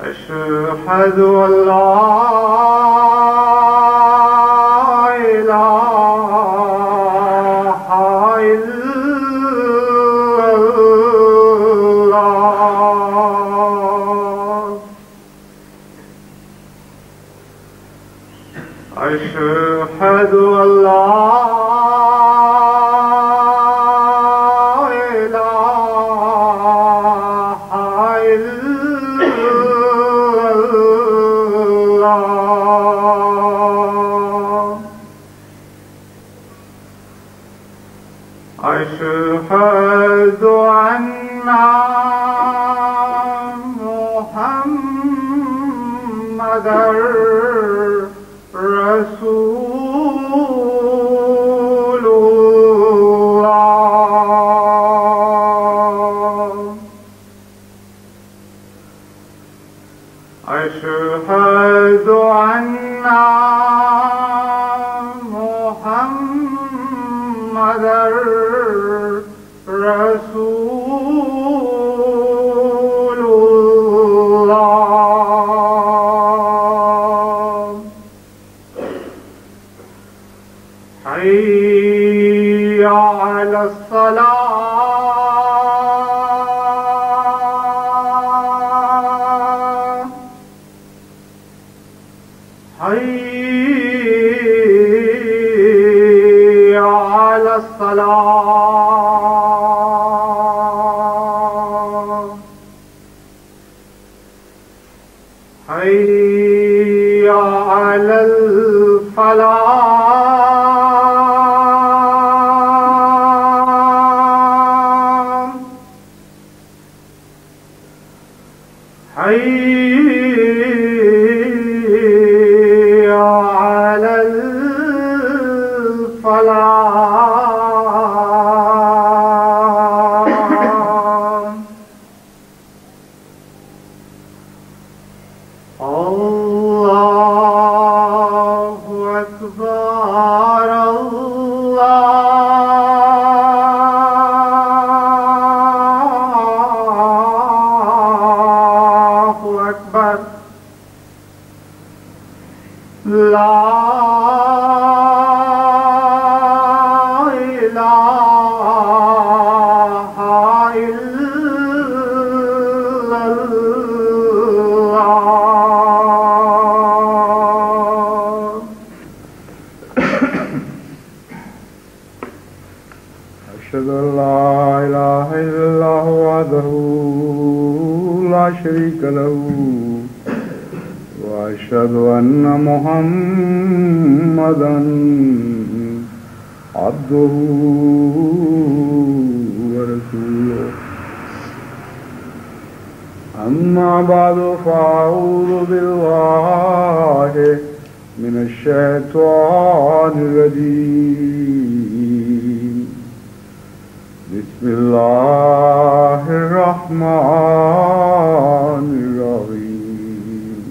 أشهد أن لا إله إلا الله أشهد أن لا أشهد أن محمدًا رسول الله أشهد أن محمدًا رسول الله حي على الصلاة حي على الصلاة حي على الفلاح حي على الفلاح الله أكبر الله أكبر لا إله إلا الله أشهد أن لا إله إلا الله وحده لا شريك له وأشهد أن محمدًا عبده ورسوله أما بعد فأعوذ بالله من الشيطان الرجيم بسم الله الرحمن الرحيم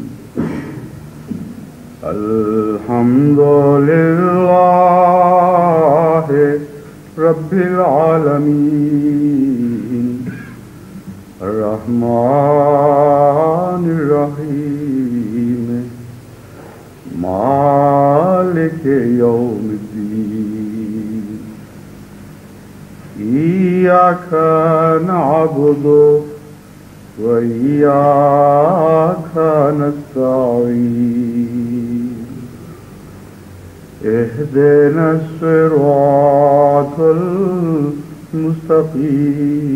الحمد لله رب العالمين الرحمن الرحيم مالك يوم الدين إياك نعبد وإياك نستعين اهدنا الصراط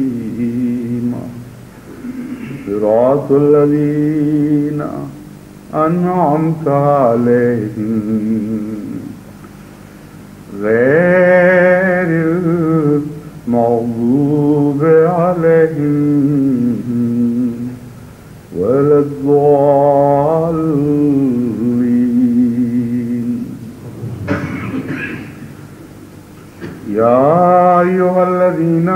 المستقيم صراط الذين أنعمت عليهم غير المغضوب عليهم ولا الضالين يا أيها الذين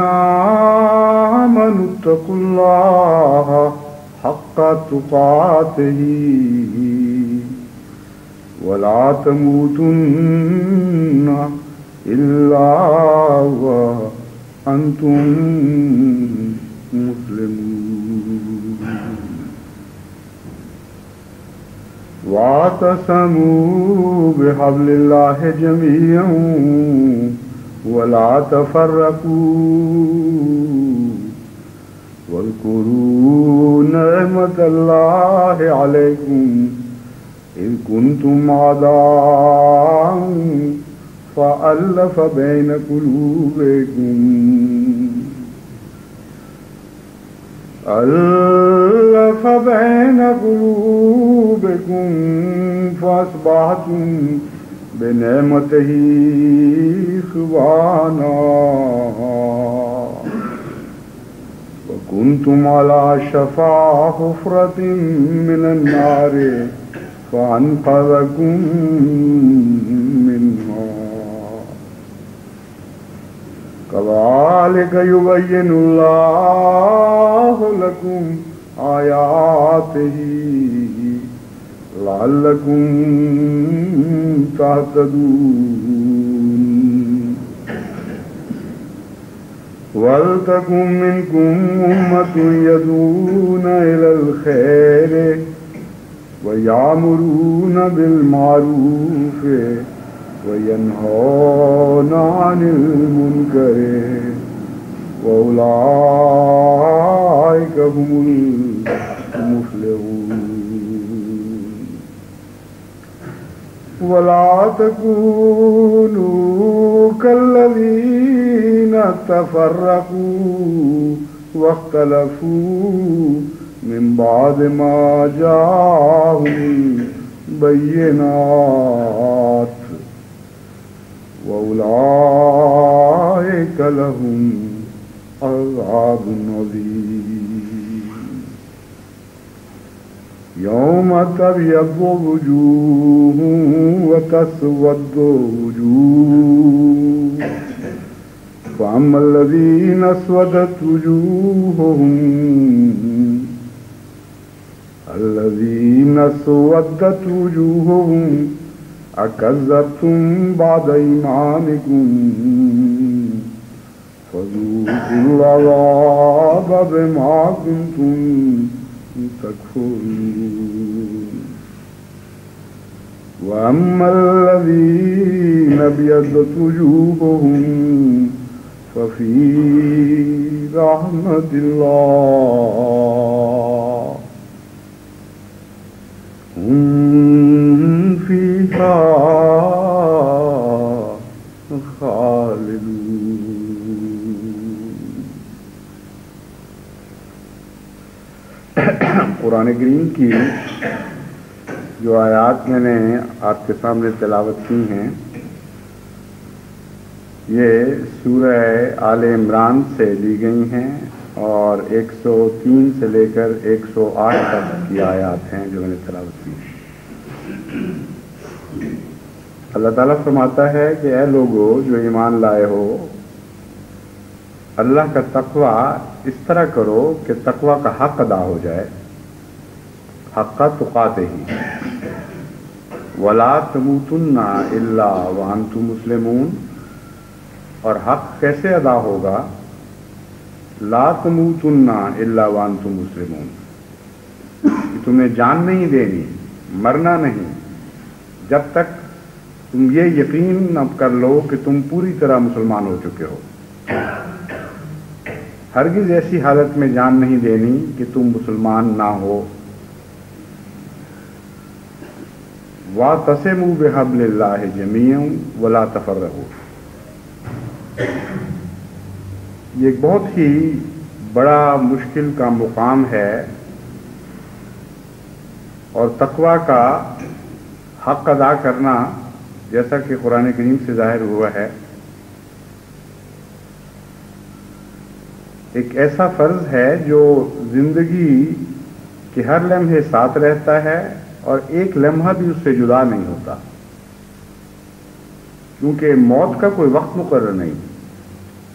آمنوا اتقوا الله حق تقاته ولا تموتن إلا وأنتم مسلمون واعتصموا بحبل الله جميعا ولا تفرقوا واذكروا نعمة الله عليكم إذ كنتم أعداء فألف بين قلوبكم فأصبحتم بنعمته إخوانا وكنتم على شفا حفرة من النار فأنقذكم منها كذلك يبين الله لكم آياته لعلكم تهتدون ولتكن منكم أمة يدعون إلى الخير ويأمرون بالمعروف وينهون عن المنكر وأولئك هم المفلحون ولا تكونوا كالذين تفرقوا واختلفوا من بعد ما جاءهم البينات وأولئك لهم عذاب عظيم يوم تبيض وجوه وتسود وجوه فأما الذين اسودت وجوههم أكذبتم بعد إيمانكم فذوقوا العذاب بما كنتم تكفرون وأما الذين ابيضت وجوههم ففي رحمة الله هم فيها قرآن کریم کی جو آیات میں نے آپ کے سامنے تلاوت کی ہیں یہ سورہ آل عمران سے لی گئی ہیں اور 103 سے لے کر 108 تک کی آیات ہیں جو میں نے تلاوت کی. اللہ تعالیٰ فرماتا ہے کہ اے لوگو جو ایمان لائے ہو اللہ کا تقوی اس طرح کرو کہ تقوی کا حق ادا ہو جائے، حق تقاتہ ولا تموتن الا وانتم مسلمون. اور حق کیسے ادا ہوگا؟ لا تموتن الا وانتم مسلمون، تمہیں جان نہیں دینی، مرنا نہیں جب تک تم یہ یقین نہ کر لو کہ تم پوری طرح مسلمان ہو چکے ہو. ہرگز ایسی حالت میں جان نہیں دینی کہ تم مسلمان نہ ہو. وَاعْتَصِمُوا بِحَبْلِ اللَّهِ جَمِيعًا وَلَا تَفَرَّقُوا. یہ ایک بہت ہی بڑا مشکل کا مقام ہے اور تقوی کا حق ادا کرنا جیسا کہ قرآن کریم سے ظاہر ہوا ہے ایک ایسا فرض ہے جو زندگی کے ہر لمحے ساتھ رہتا ہے اور ایک لمحہ بھی اس سے جدا نہیں ہوتا، کیونکہ موت کا کوئی وقت مقرر نہیں،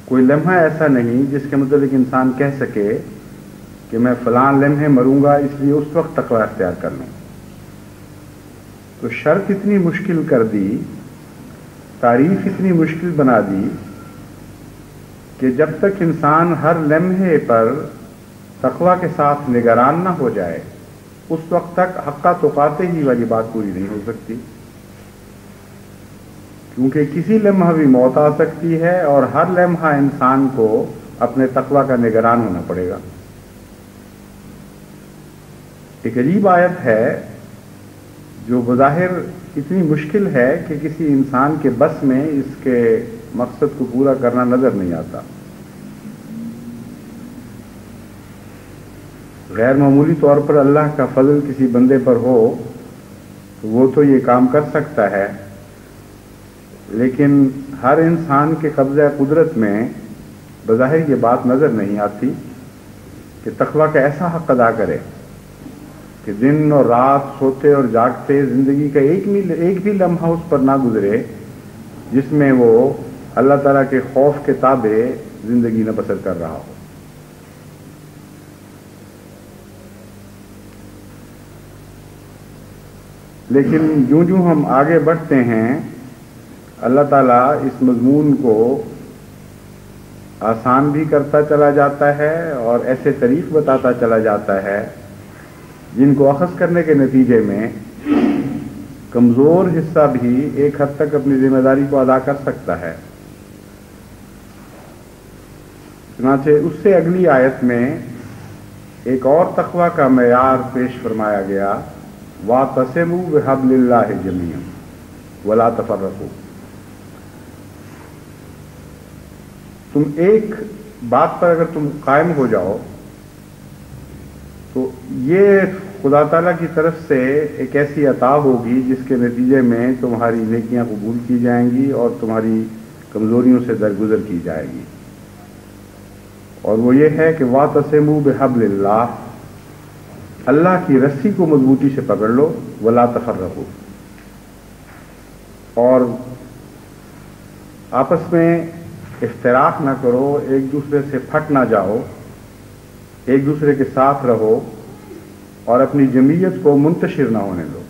کوئی لمحہ ایسا نہیں جس کے متعلق انسان کہہ سکے کہ میں فلاں لمحے مروں گا اس لیے اس وقت تقوی اختیار کر لوں. تو شرط اتنی مشکل کر دی، تعریف اتنی مشکل بنا دی کہ جب تک انسان ہر لمحے پر تقوی کے ساتھ نگران نہ ہو جائے، اس وقت تک حقہ تقاتے ہی والی بات پوری نہیں ہو سکتی، کیونکہ کسی لمحہ بھی موت آ سکتی ہے اور ہر لمحہ انسان کو اپنے تقوی کا نگران ہونا پڑے گا۔ ایک عجیب آیت ہے جو بظاہر اتنی مشکل ہے کہ کسی انسان کے بس میں اس کے مقصد کو پورا کرنا نظر نہیں آتا۔ غیر معمولی طور پر اللہ کا فضل کسی بندے پر ہو تو وہ تو یہ کام کر سکتا ہے، لیکن ہر انسان کے قبضہ قدرت میں بظاہر یہ بات نظر نہیں آتی کہ تقوی کا ایسا حق ادا کرے کہ دن اور رات سوتے اور جاگتے زندگی کا ایک بھی لمحہ اس پر نہ گزرے جس میں وہ اللہ تعالیٰ کے خوف کے تابع زندگی نہ بسر کر رہا ہو۔ لیکن جوں جوں ہم آگے بڑھتے ہیں اللہ تعالیٰ اس مضمون کو آسان بھی کرتا چلا جاتا ہے اور ایسے طریق بتاتا چلا جاتا ہے جن کو اخذ کرنے کے نتیجے میں کمزور حصہ بھی ایک حد تک اپنی ذمہ داری کو ادا کر سکتا ہے۔ چنانچہ اس سے اگلی آیت میں ایک اور تقوی کا معیار پیش فرمایا گیا، وَاعْتَصِمُوا بِحَبْلِ اللَّهِ جَمِيعًا وَلَا تَفَرَّقُوا۔ تم ایک بات پر اگر تم قائم ہو جاؤ تو یہ خدا تعالیٰ کی طرف سے ایک ایسی عطا ہوگی جس کے نتیجے میں تمہاری نیکیاں قبول کی جائیں گی اور تمہاری کمزوریوں سے درگزر کی جائے گی، اور وہ یہ ہے کہ وَاعْتَصِمُوا بِحَبْلِ اللَّهِ، اللہ کی رسی کو مضبوطی سے پکڑ لو، وَلَا تَفَرَّقُوا، اور آپس میں افتراق نہ کرو، ایک دوسرے سے پھٹ نہ جاؤ، ایک دوسرے کے ساتھ رہو اور اپنی جمعیت کو منتشر نہ ہونے دو۔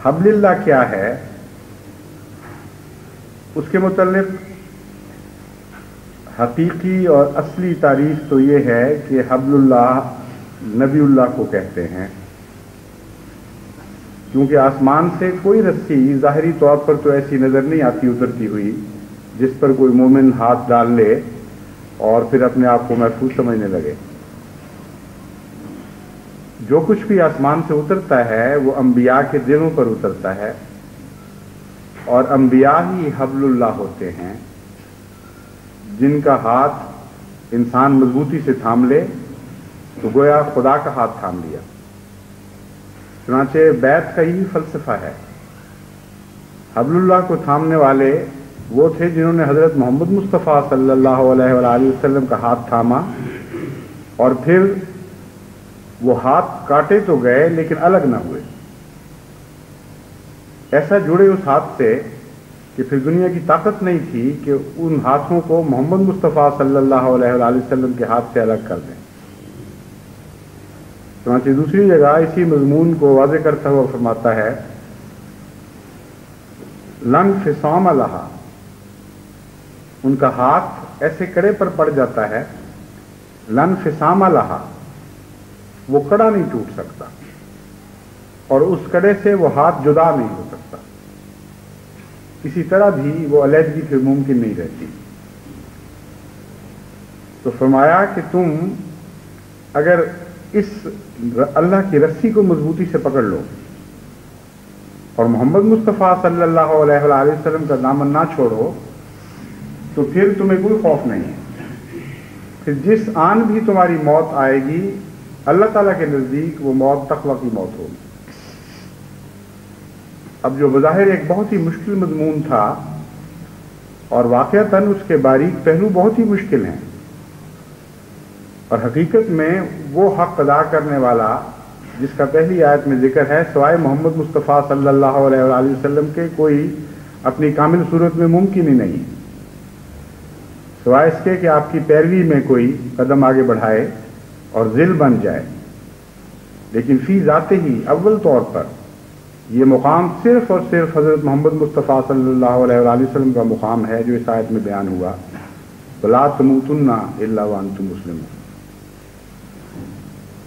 حبل اللہ کیا ہے؟ اس کے متعلق حقیقی اور اصلی تعریف تو یہ ہے کہ حبل اللہ نبی اللہ کو کہتے ہیں، کیونکہ آسمان سے کوئی رسی ظاہری طور پر تو ایسی نظر نہیں آتی اترتی ہوئی جس پر کوئی مومن ہاتھ ڈال لے اور پھر اپنے آپ کو محفوظ سمجھنے لگے۔ جو کچھ بھی آسمان سے اترتا ہے وہ انبیاء کے دلوں پر اترتا ہے، اور انبیاء ہی حبل اللہ ہوتے ہیں جن کا ہاتھ انسان مضبوطی سے تھام لے تو گویا خدا کا ہاتھ تھام لیا۔ چنانچہ بیعت کا یہی فلسفہ ہے۔ حبل اللہ کو تھامنے والے وہ تھے جنہوں نے حضرت محمد مصطفیٰ صلی اللہ علیہ وآلہ وسلم کا ہاتھ تھاما، اور پھر وہ ہاتھ کاٹے تو گئے لیکن الگ نہ ہوئے، ایسا جڑے اس ہاتھ سے کہ پھر دنیا کی طاقت نہیں تھی کہ ان ہاتھوں کو محمد مصطفیٰ صلی اللہ علیہ وآلہ وسلم کے ہاتھ سے الگ کر دیں۔ چنانچہ دوسری جگہ اسی مضمون کو واضح کرتا ہوا فرماتا ہے، لن فصام لہا، ان کا ہاتھ ایسے کڑے پر پڑ جاتا ہے، لن فصام لہا، وہ کڑا نہیں ٹوٹ سکتا اور اس کڑے سے وہ ہاتھ جدا نہیں ہو سکتا، کسی طرح بھی وہ علیحدگی پھر ممکن نہیں رہتی۔ تو فرمایا کہ تم اگر اس اللہ کی رسی کو مضبوطی سے پکڑ لو اور محمد مصطفیٰ صلی اللہ علیہ وآلہ وسلم کا دامن نہ چھوڑو تو پھر تمہیں کوئی خوف نہیں ہے۔ پھر جس آن بھی تمہاری موت آئے گی اللہ تعالیٰ کے نزدیک وہ موت تقوی کی موت ہوگی۔ اب جو بظاہر ایک بہت ہی مشکل مضمون تھا اور واقعتاً اس کے باریک پہلو بہت ہی مشکل ہیں، اور حقیقت میں وہ حق ادا کرنے والا جس کا پہلی آیت میں ذکر ہے سوائے محمد مصطفیٰ صلی اللہ علیہ وآلہ وسلم کے کوئی اپنی کامل صورت میں ممکن ہی نہیں، سوائے اس کے کہ آپ کی پیروی میں کوئی قدم آگے بڑھائے اور ذل بن جائے، لیکن فی ذاتے ہی اول طور پر یہ مقام صرف اور صرف حضرت محمد مصطفیٰ صلی اللہ علیہ وآلہ وسلم کا مقام ہے جو اس آیت میں بیان ہوا، وَلَا تَمُوتُنَّ إِلَّا وَأَنْتُمْ مُسْلِمُونَ۔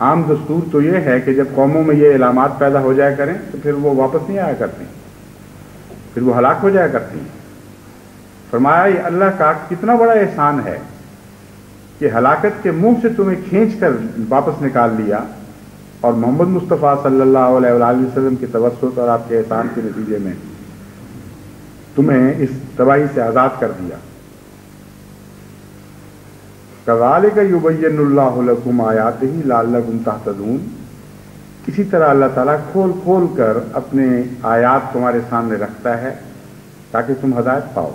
عام دستور تو یہ ہے کہ جب قوموں میں یہ علامات پیدا ہو جایا کریں تو پھر وہ واپس نہیں آیا کرتی، پھر وہ ہلاک ہو جایا کرتی ہیں۔ فرمایا یہ اللہ کا کتنا بڑا احسان ہے کہ ہلاکت کے منہ سے تمہیں کھینچ کر واپس نکال لیا، اور محمد مصطفیٰ صلی اللہ علیہ وآلہ وسلم کی توسط اور آپ کے احسان کے نتیجے میں تمہیں اس تباہی سے آزاد کر دیا۔ کذالک یبین اللہ لکم آیاتہ لعلکم تہتدون، اسی طرح اللہ تعالیٰ کھول کھول کر اپنے آیات تمہارے سامنے رکھتا ہے تاکہ تم ہدایت پاؤ۔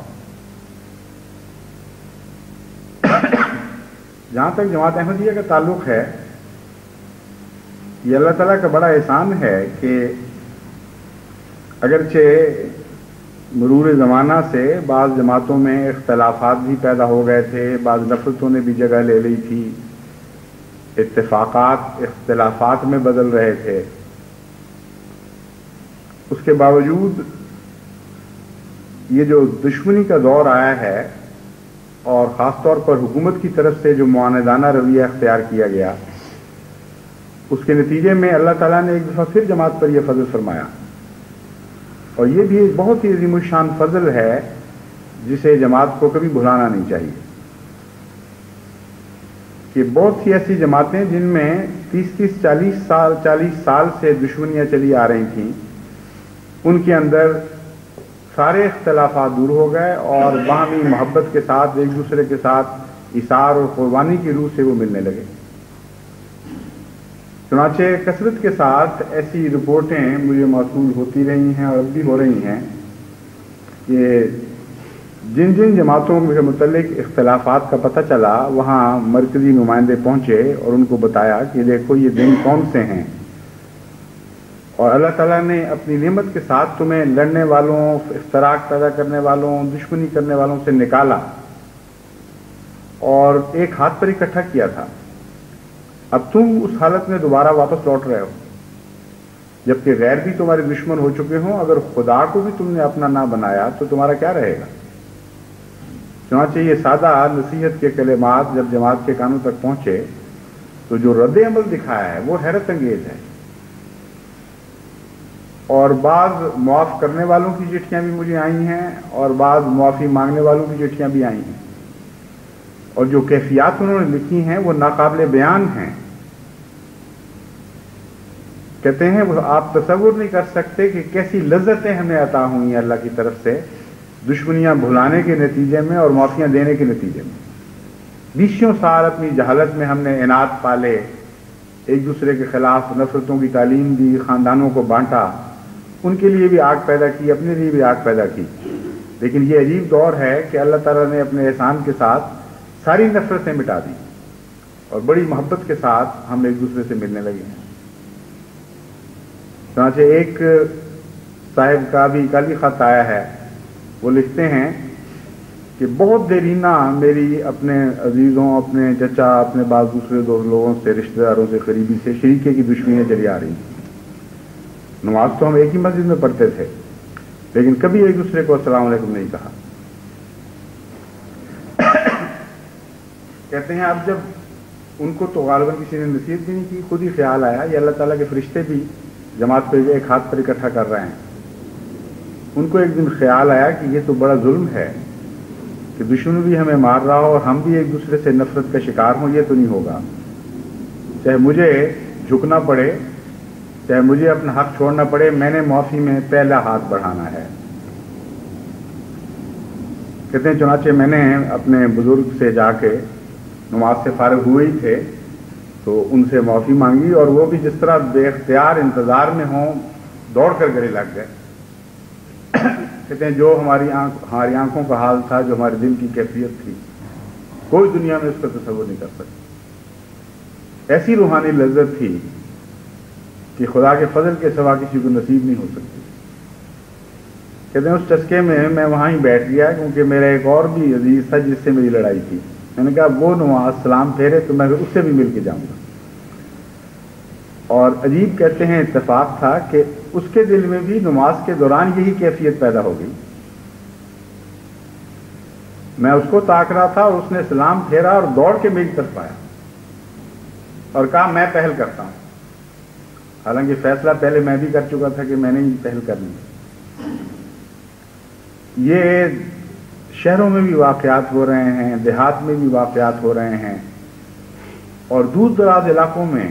جہاں تک جماعت احمدیہ کا تعلق ہے، یہ اللہ تعالیٰ کا بڑا احسان ہے کہ اگرچہ مرور زمانہ سے بعض جماعتوں میں اختلافات بھی پیدا ہو گئے تھے، بعض نفرتوں نے بھی جگہ لے لی تھی، اتفاقات اختلافات میں بدل رہے تھے، اس کے باوجود یہ جو دشمنی کا دور آیا ہے اور خاص طور پر حکومت کی طرف سے جو معاندانہ رویہ اختیار کیا گیا، اس کے نتیجے میں اللہ تعالیٰ نے ایک دفعہ پھر جماعت پر یہ فضل فرمایا، اور یہ بھی ایک بہت ہی عظیم الشان فضل ہے جسے جماعت کو کبھی بھلانا نہیں چاہیے، کہ بہت سی ایسی جماعتیں جن میں 30-40 سال سے دشمنیاں چلی آ رہی تھیں، ان کے اندر سارے اختلافات دور ہو گئے اور باہمی محبت کے ساتھ ایک دوسرے کے ساتھ ایثار اور قربانی کی روح سے وہ ملنے لگے۔ چنانچہ کثرت کے ساتھ ایسی رپورٹیں مجھے موصول ہوتی رہی ہیں اور اب بھی ہو رہی ہیں کہ جن جن جماعتوں کے متعلق اختلافات کا پتہ چلا وہاں مرکزی نمائندے پہنچے اور ان کو بتایا کہ دیکھو یہ دن کون سے ہیں، اور اللہ تعالیٰ نے اپنی نعمت کے ساتھ تمہیں لڑنے والوں، افتراق پیدا کرنے والوں، دشمنی کرنے والوں سے نکالا اور ایک ہاتھ پر اکٹھا کیا تھا۔ اب تم اس حالت میں دوبارہ واپس لوٹ رہے ہو، جبکہ غیر بھی تمہارے دشمن ہو چکے ہوں۔ اگر خدا کو بھی تم نے اپنا نہ بنایا تو تمہارا کیا رہے گا؟ چنانچہ یہ سادہ نصیحت کے کلمات جب جماعت کے کانوں تک پہنچے تو جو رد عمل دکھایا ہے وہ حیرت انگیز ہے، اور بعض معاف کرنے والوں کی چٹھیاں بھی مجھے آئی ہیں اور بعض معافی مانگنے والوں کی چٹھیاں بھی آئی ہیں، اور جو کیفیات انہوں نے لکھی ہیں وہ ناقابل بیان ہیں۔ کہتے ہیں وہ آپ تصور نہیں کر سکتے کہ کیسی لذتیں ہمیں عطا ہوئی ہیں اللہ کی طرف سے دشمنیاں بھلانے کے نتیجے میں اور معافیاں دینے کے نتیجے میں۔ 20 سال اپنی جہالت میں ہم نے عناد پالے، ایک دوسرے کے خلاف نفرتوں کی تعلیم دی، خاندانوں کو بانٹا، ان کے لیے بھی آگ پیدا کی، اپنے لیے بھی آگ پیدا کی، لیکن یہ عجیب دور ہے کہ اللہ تعالیٰ نے اپنے احسان کے ساتھ ساری نفرتیں مٹا دی اور بڑی محبت کے ساتھ ہم ایک دوسرے سے ملنے لگے ہیں۔ چنانچہ ایک صاحب کا بھی کالی خط آیا ہے، وہ لکھتے ہیں کہ بہت دیرینہ میری اپنے عزیزوں، اپنے چچا، اپنے بعض دوسرے لوگوں سے، رشتہ داروں سے، قریبی سے شریکے کی دشمنیاں چلی آ رہی ہیں۔ نماز تو ہم ایک ہی مسجد میں پڑھتے تھے لیکن کبھی ایک دوسرے کو السلام علیکم نہیں کہا۔ کہتے ہیں اب جب ان کو تو غالباً کسی نے نصیحت بھی نہیں کی، خود ہی خیال آیا یہ اللہ تعالیٰ کے فرشتے بھی جماعت پہ ایک ہاتھ پر اکٹھا کر رہے ہیں۔ ان کو ایک دن خیال آیا کہ یہ تو بڑا ظلم ہے کہ دشمن بھی ہمیں مار رہا ہو اور ہم بھی ایک دوسرے سے نفرت کا شکار ہوں، یہ تو نہیں ہوگا، چاہے مجھے جھکنا پڑے، چاہے مجھے اپنا حق چھوڑنا پڑے، میں نے معافی میں پہلا ہاتھ بڑھانا ہے۔ کہتے ہیں چنانچہ میں نے اپنے بزرگ سے جا کے نماز سے فارغ ہوئے ہی تھے تو ان سے معافی مانگی، اور وہ بھی جس طرح بے اختیار انتظار میں ہوں دوڑ کر گلے لگ گئے۔ کہتے ہیں جو ہماری آنکھوں کا حال تھا، جو ہمارے دل کی کیفیت تھی، کوئی دنیا میں اس کا تصور نہیں کر سکتا۔ ایسی روحانی لذت تھی کہ خدا کے فضل کے سوا کسی کو نصیب نہیں ہو سکتی۔ کہتے ہیں اس چسکے میں وہاں ہی بیٹھ گیا کیونکہ میرا ایک اور بھی عزیز تھا جس سے میری لڑائی تھی۔ میں نے کہا وہ نماز سلام پھیرے تو میں اس سے بھی مل کے جاؤں گا، اور عجیب کہتے ہیں اتفاق تھا کہ اس کے دل میں بھی نماز کے دوران یہی کیفیت پیدا ہو گئی۔ میں اس کو تاک رہا تھا اور اس نے سلام پھیرا اور دوڑ کے میری طرف آیا۔ اور کہا میں پہل کرتا ہوں، حالانکہ فیصلہ پہلے میں بھی کر چکا تھا کہ میں نے ہی پہل کرنی. یہ شہروں میں بھی واقعات ہو رہے ہیں، دیہات میں بھی واقعات ہو رہے ہیں، اور دور دراز علاقوں میں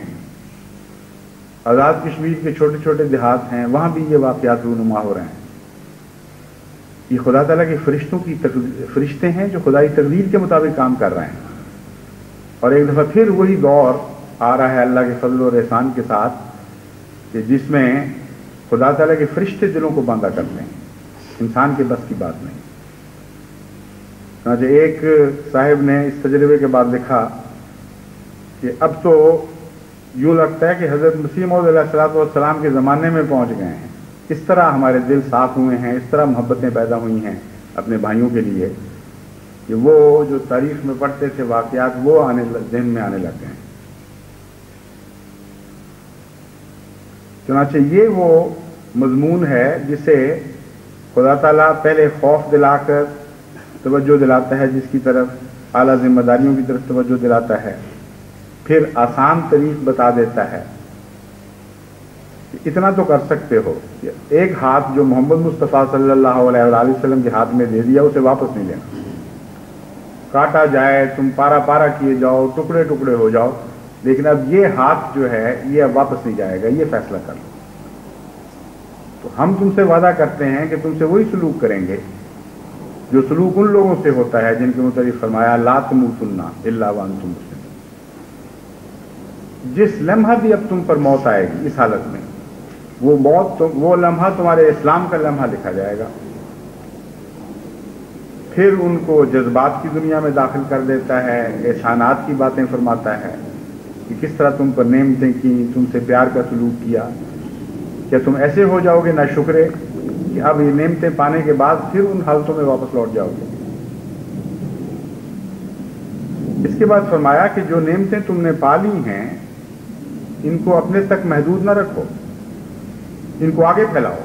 آزاد کشمیر کے چھوٹے چھوٹے دیہات ہیں، وہاں بھی یہ واقعات رونما ہو رہے ہیں. یہ خدا تعالیٰ کے فرشتے ہیں جو خدائی تقدیر کے مطابق کام کر رہے ہیں. اور ایک دفعہ پھر وہی دور آ رہا ہے اللہ کے فضل اور احسان کے ساتھ کہ جس میں خدا تعالیٰ کے فرشتے دلوں کو باندھا کرتے ہیں، انسان کے بس کی بات نہیں. چنانچہ ایک صاحب نے اس تجربے کے بعد لکھا کہ اب تو یوں لگتا ہے کہ حضرت مسیح موعود علیہ السلام کے زمانے میں پہنچ گئے ہیں. اس طرح ہمارے دل صاف ہوئے ہیں، اس طرح محبتیں پیدا ہوئی ہیں اپنے بھائیوں کے لیے کہ وہ جو تاریخ میں پڑھتے تھے واقعات وہ ذہن میں آنے لگ گئے ہیں. چنانچہ یہ وہ مضمون ہے جسے خدا تعالیٰ پہلے خوف دلا کر توجہ دلاتا ہے، جس کی طرف اعلیٰ ذمہ داریوں کی طرف توجہ دلاتا ہے، پھر آسان طریق بتا دیتا ہے کہ اتنا تو کر سکتے ہو کہ ایک ہاتھ جو محمد مصطفیٰ صلی اللہ علیہ وآلہ وسلم کے ہاتھ میں دے دیا اسے واپس نہیں لینا. کاٹا جائے، تم پارا پارا کیے جاؤ، ٹکڑے ٹکڑے ہو جاؤ، لیکن اب یہ ہاتھ جو ہے یہ اب واپس نہیں جائے گا، یہ فیصلہ کر لو. تو ہم تم سے وعدہ کرتے ہیں کہ تم سے وہی سلوک کریں گے جو سلوک ان لوگوں سے ہوتا ہے جن کے متعلق فرمایا لا تموتن الا وانتم مسلمون. جس لمحہ بھی اب تم پر موت آئے گی اس حالت میں، وہ لمحہ تمہارے اسلام کا لمحہ لکھا جائے گا. پھر ان کو جذبات کی دنیا میں داخل کر دیتا ہے، احسانات کی باتیں فرماتا ہے کہ کس طرح تم پر نعمتیں کی، تم سے پیار کا سلوک کیا. کیا تم ایسے ہو جاؤ گے ناشکرے کہ اب یہ نعمتیں پانے کے بعد پھر ان حالتوں میں واپس لوٹ جاؤ گے؟ اس کے بعد فرمایا کہ جو نعمتیں تم نے پا لی ہیں ان کو اپنے تک محدود نہ رکھو، ان کو آگے پھیلاؤ.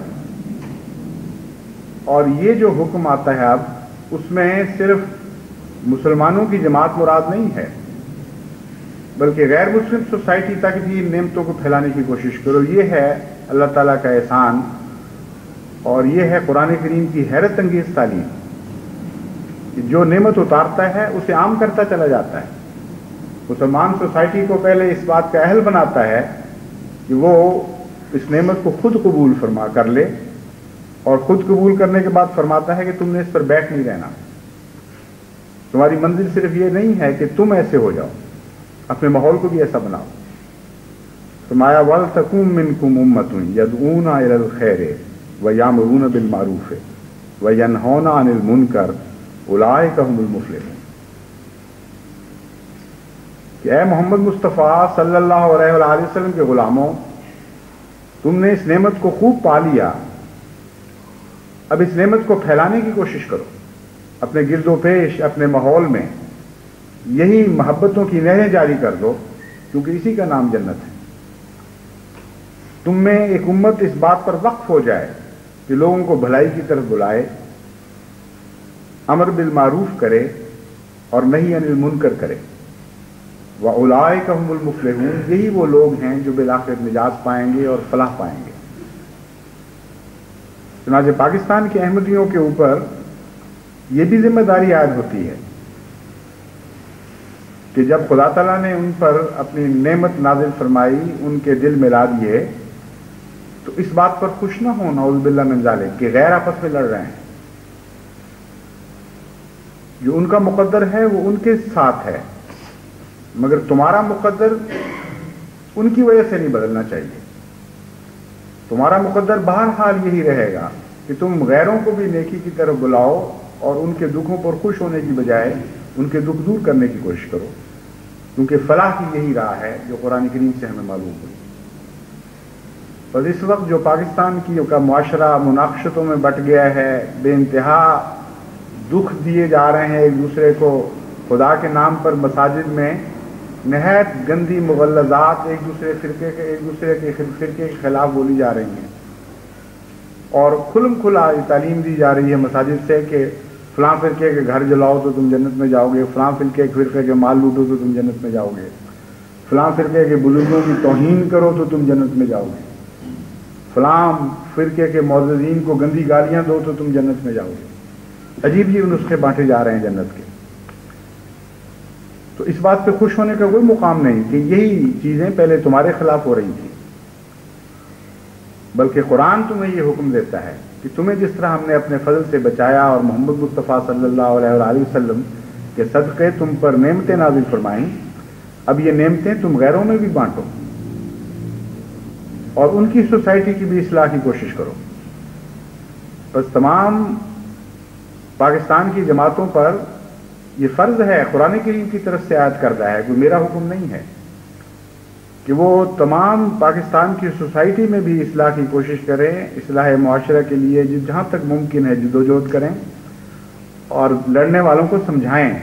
اور یہ جو حکم آتا ہے اب اس میں صرف مسلمانوں کی جماعت مراد نہیں ہے، بلکہ غیر مسلم سوسائٹی تک بھی ان نعمتوں کو پھیلانے کی کوشش کرو. یہ ہے اللہ تعالیٰ کا احسان، اور یہ ہے قرآن کریم کی حیرت انگیز تعلیم کہ جو نعمت اتارتا ہے اسے عام کرتا چلا جاتا ہے. مسلمان سوسائٹی کو پہلے اس بات کا اہل بناتا ہے کہ وہ اس نعمت کو خود قبول فرما کر لے، اور خود قبول کرنے کے بعد فرماتا ہے کہ تم نے اس پر بیٹھ نہیں رہنا. تمہاری منزل صرف یہ نہیں ہے کہ تم ایسے ہو جاؤ، اپنے ماحول کو بھی ایسا بناؤ. فرمایا وَلْتَكُن مِّنكُمْ أُمَّةٌ يَدْعُونَ إِلَى الْخَيْرِ وَيَأْمُرُونَ بِالْمَعْرُوفِ وَيَنْهَوْنَ عَنِ الْمُنكَرِ أُولَٰئِكَ هُمُ الْمُفْلِحُونَ. کہ اے محمد مصطفیٰ صلی اللہ علیہ وآلہ وسلم کے غلاموں، تم نے اس نعمت کو خوب پا لیا، اب اس نعمت کو پھیلانے کی کوشش کرو اپنے گرد و پیش، اپنے ماحول میں. یہی محبتوں کی نہریں جاری کر دو، کیونکہ اسی کا نام جنت ہے. تم میں ایک امت اس بات پر وقف ہو جائے کہ لوگوں کو بھلائی کی طرف بلائے، امر بالمعروف کرے اور نہی عن المنکر کرے. وَأُولَٰئِكَ هُمُ الْمُفْلِحُونَ. یہی وہ لوگ ہیں جو بالآخر نجات پائیں گے اور فلاح پائیں گے. چنانچہ پاکستان کے احمدیوں کے اوپر یہ بھی ذمہ داری عائد ہوتی ہے کہ جب خدا تعالیٰ نے ان پر اپنی نعمت نازل فرمائی، ان کے دل ملا دیے، تو اس بات پر خوش نہ ہو نعوذ باللہ من ذالک کہ غیر آپس میں لڑ رہے ہیں. جو ان کا مقدر ہے وہ ان کے ساتھ ہے، مگر تمہارا مقدر ان کی وجہ سے نہیں بدلنا چاہیے. تمہارا مقدر بہرحال یہی رہے گا کہ تم غیروں کو بھی نیکی کی طرف بلاؤ اور ان کے دکھوں پر خوش ہونے کی بجائے ان کے دکھ دور کرنے کی کوشش کرو، کیونکہ فلاح کی یہی راہ ہے جو قرآن کریم سے ہمیں معلوم ہوئی. اور اس وقت جو پاکستان کا معاشرہ مناقشتوں میں بٹ گیا ہے، بے انتہا دکھ دیے جا رہے ہیں ایک دوسرے کو، خدا کے نام پر مساجد میں نہایت گندی مغلظات ایک دوسرے کے فرقے کے خلاف بولی جا رہی ہیں، اور کھلم کھلا تعلیم دی جا رہی ہے مساجد سے کہ فلاں فرقے کے گھر جلاؤ تو تم جنت میں جاؤ گے، فلاں فرقے کے مال لوٹو تو تم جنت میں جاؤ گے، فلاں فرقے کے بزرگوں کی توہین کرو تو تم جنت میں جاؤ گے، فلاں فرقے کے معززین کو گندی گالیاں دو تو تم جنت میں جاؤ گے۔ عجیب عجیب نسخے بانٹے جا رہے ہیں جنت کے۔ تو اس بات پہ خوش ہونے کا کوئی مقام نہیں کہ یہی چیزیں پہلے تمہارے خلاف ہو رہی تھیں، بلکہ قرآن تمہیں یہ حکم دیتا ہے کہ تمہیں جس طرح ہم نے اپنے فضل سے بچایا اور محمد مصطفیٰ صلی اللہ علیہ وآلہ وسلم کے صدقے تم پر نعمتیں نازل فرمائیں، اب یہ نعمتیں تم غیروں میں بھی بانٹو اور ان کی سوسائٹی کی بھی اصلاح کی کوشش کرو۔ بس تمام پاکستان کی جماعتوں پر یہ فرض ہے، قرآن کریم کی طرف سے عائد کردہ ہے، کوئی میرا حکم نہیں ہے، کہ وہ تمام پاکستان کی سوسائٹی میں بھی اصلاح کی کوشش کریں، اصلاح معاشرہ کے لیے جہاں تک ممکن ہے جدوجہد کریں اور لڑنے والوں کو سمجھائیں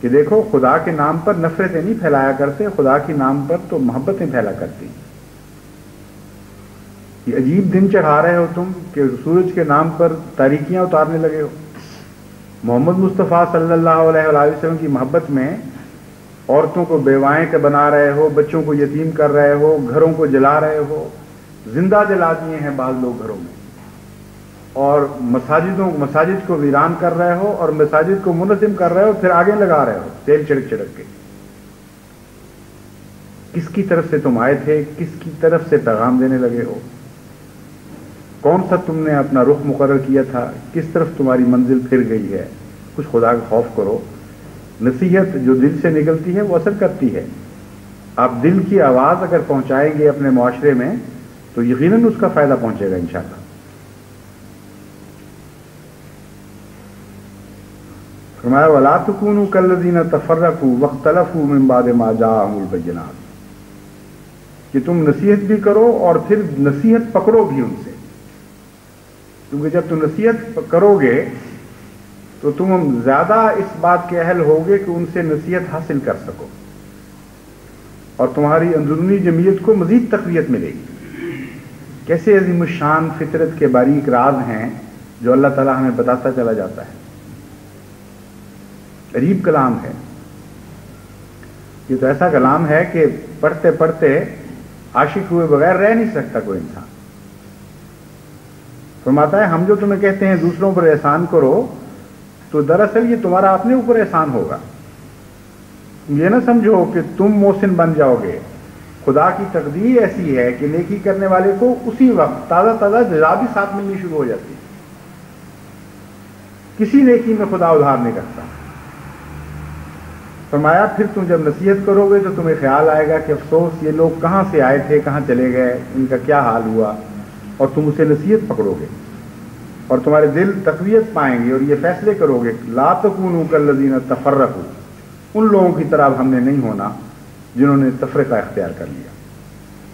کہ دیکھو خدا کے نام پر نفرتیں نہیں پھیلایا کرتے، خدا کے نام پر تو محبتیں پھیلا کرتی۔ یہ عجیب دن چڑھا رہے ہو تم کہ سورج کے نام پر تاریکیاں اتارنے لگے ہو، محمد مصطفیٰ صلی اللہ علیہ وآلہ وسلم کی محبت میں عورتوں کو بیوائیں کے بنا رہے ہو، بچوں کو یتیم کر رہے ہو، گھروں کو جلا رہے ہو، زندہ جلا دیے ہیں بعض لوگ گھروں میں، اور مساجد کو ویران کر رہے ہو اور مساجد کو منظم کر رہے ہو، پھر آگے لگا رہے ہو تیل چھڑک چھڑک کے۔ کس کی طرف سے تم آئے تھے؟ کس کی طرف سے پیغام دینے لگے ہو؟ کون سا تم نے اپنا رخ مقرر کیا تھا؟ کس طرف تمہاری منزل پھر گئی ہے؟ کچھ خدا کا خوف کرو۔ نصیحت جو دل سے نکلتی ہے وہ اثر کرتی ہے۔ آپ دل کی آواز اگر پہنچائیں گے اپنے معاشرے میں تو یقیناً اس کا فائدہ پہنچے گا انشاءاللہ۔ فرمایا وَلَا تَكُونُوا كَالَّذِينَ تَفَرَّقُوا وَاخْتَلَفُوا مِن بَعْدِ مَا جَاءَهُمُ الْبَيِّنَاتُ، کہ تم نصیحت بھی کرو اور پھر نصیحت پکڑو بھی ان سے، کیونکہ جب تم نصیحت کرو گے تو تم زیادہ اس بات کے اہل ہوگے کہ ان سے نصیحت حاصل کر سکو اور تمہاری اندرونی جمعیت کو مزید تقویت ملے گی۔ کیسے عظیم الشان فطرت کے باریک راز ہیں جو اللہ تعالیٰ ہمیں بتاتا چلا جاتا ہے۔ عجیب کلام ہے یہ، تو ایسا کلام ہے کہ پڑھتے پڑھتے عاشق ہوئے بغیر رہ نہیں سکتا کوئی انسان۔ فرماتا ہے ہم جو تمہیں کہتے ہیں دوسروں پر احسان کرو، تو دراصل یہ تمہارا اپنے اوپر احسان ہوگا۔ یہ نہ سمجھو کہ تم محسن بن جاؤ گے، خدا کی تقدیر ایسی ہے کہ نیکی کرنے والے کو اسی وقت تازہ تازہ جزا بھی ساتھ ملنی شروع ہو جاتی ہے۔ کسی نیکی میں خدا ادھار نہیں کرتا۔ فرمایا پھر تم جب نصیحت کرو گے تو تمہیں خیال آئے گا کہ افسوس یہ لوگ کہاں سے آئے تھے، کہاں چلے گئے، ان کا کیا حال ہوا، اور تم اسے نصیحت پکڑو گے اور تمہارے دل تقویت پائیں گے اور یہ فیصلے کرو گے لا تکونوا کالذین تفرقوا، ان لوگوں کی طرح ہم نے نہیں ہونا جنہوں نے تفرقہ اختیار کر لیا،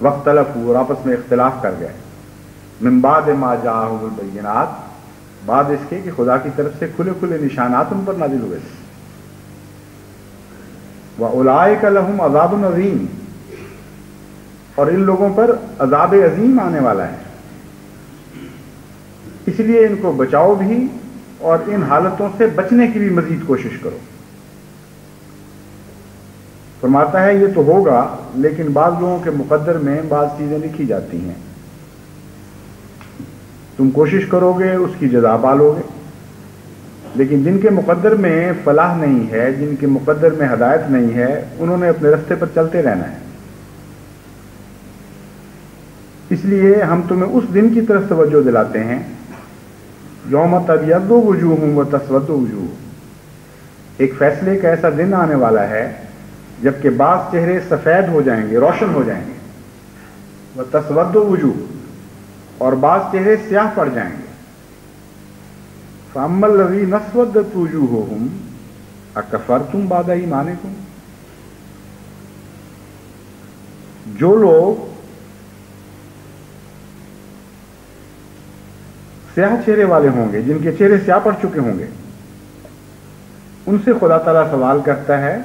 واختلفوا، اور آپس میں اختلاف کر گئے، من بعد ما جاءہم البینات، بعد اس کے کہ خدا کی طرف سے کھلے کھلے نشانات ان پر نازل ہوئے تھے، وَأُولَٰئِكَ لَهُمْ عَذَابٌ عَظِيمٌ، اور ان لوگوں پر عذاب عظیم آنے والا ہے، اس لیے ان کو بچاؤ بھی اور ان حالتوں سے بچنے کی بھی مزید کوشش کرو۔ فرماتا ہے یہ تو ہوگا، لیکن بعض لوگوں کے مقدر میں بعض چیزیں لکھی جاتی ہیں، تم کوشش کرو گے اس کی جزا پالو گے، لیکن جن کے مقدر میں فلاح نہیں ہے، جن کے مقدر میں ہدایت نہیں ہے، انہوں نے اپنے راستے پر چلتے رہنا ہے۔ اس لیے ہم تمہیں اس دن کی طرف توجہ دلاتے ہیں، یوم تبیض وجوہ وتسود وجوہ، ایک فیصلے کا ایسا دن آنے والا ہے جبکہ بعض چہرے سفید ہو جائیں گے، روشن ہو جائیں گے، وتسود وجوہ، اور بعض چہرے سیاہ پڑ جائیں گے۔ فَأَمَّا الَّذِينَ اسْوَدَّتْ وُجُوهُهُمْ أَكَفَرْتُمْ بَعْدَ إِيمَانِكُمْ، جو لوگ سیاہ چہرے والے ہوں گے، جن کے چہرے سیاہ پڑ چکے ہوں گے، ان سے خدا تعالیٰ سوال کرتا ہے